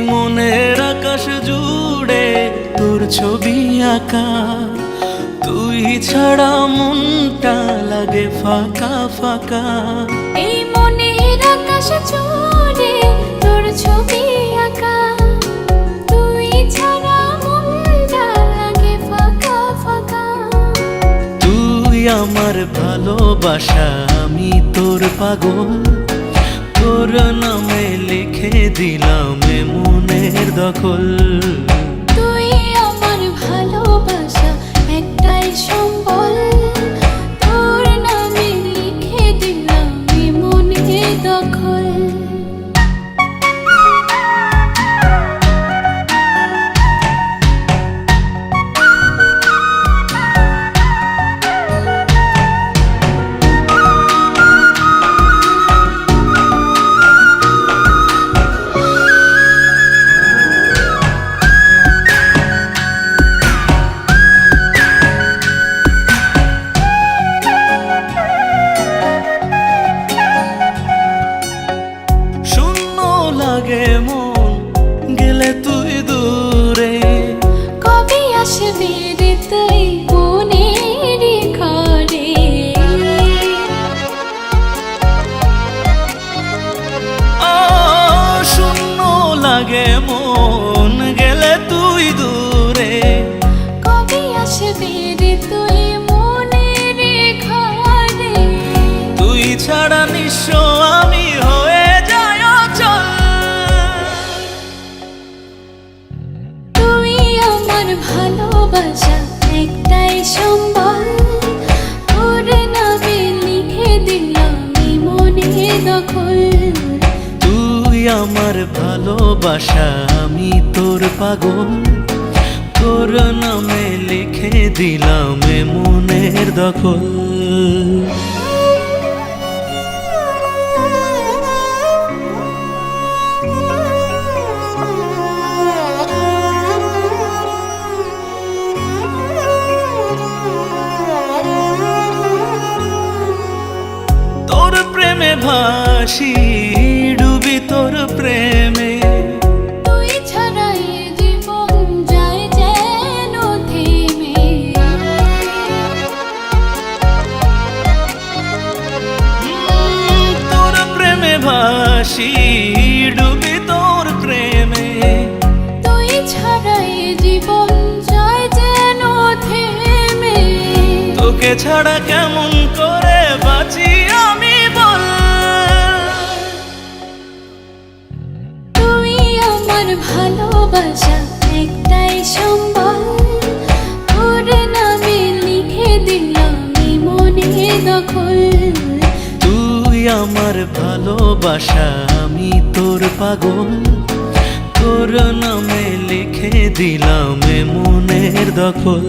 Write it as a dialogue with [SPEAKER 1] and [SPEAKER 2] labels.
[SPEAKER 1] মনের আকাশ জুড়ে তোর ছবি আঁকা, তুই ছাড়া মনটা লাগে ফাঁকা ফাঁকা।
[SPEAKER 2] এই মনের আকাশ জুড়ে তোর ছবি আঁকা, তুই ছাড়া মনটা লাগে ফাঁকা ফাঁকা।
[SPEAKER 1] তুই আমার ভালোবাসা, আমি তোর পাগল, তোর নামে লিখে দিলাম এ মনের দখল।
[SPEAKER 2] তুই আমার ভালোবাসা একটাই সম্বল, তোর নামে লিখে দিলাম এ মনের দখল।
[SPEAKER 1] লাগে মন গেলে তুই দূরে,
[SPEAKER 2] কবে আসবি রে তুই মনের ঘরে?
[SPEAKER 1] শূন্য লাগে মন গেলে তুই দূরে,
[SPEAKER 2] কবে আসবি রে তুই মনের ঘরে?
[SPEAKER 1] তুই ছাড়া নিঃস্ব আমি হয়ে যাই অচল।
[SPEAKER 2] তুই আমার ভালোবাসা একটাই সম্বল, তোর নামে লিখে দিলাম এই মনের দখল।
[SPEAKER 1] তুই আমার ভালোবাসা, আমি তোর পাগল, তোর নামে লিখে দিলাম এ মনের দখল। তোর প্রেমে ভাসি, ডুবি তোর প্রেমে,
[SPEAKER 2] তুই ছাড়া এ জীবন যায় যেন থেমে।
[SPEAKER 1] তোর প্রেমে ভাসি, ডুবি তোর প্রেমে,
[SPEAKER 2] তুই ছাড়া এ জীবন যায় যেন থেমে।
[SPEAKER 1] তোকে ছাড়া কেমন করে বাঁচি আমি বল।
[SPEAKER 2] তুই আমার ভালোবাসা একটাই সম্বল, তোর নামে লিখে দিলাম এই মনের দখল।
[SPEAKER 1] তুই আমার ভালোবাসা, আমি তোর পাগল, তোর নামে লিখে দিলাম এ মনের দখল।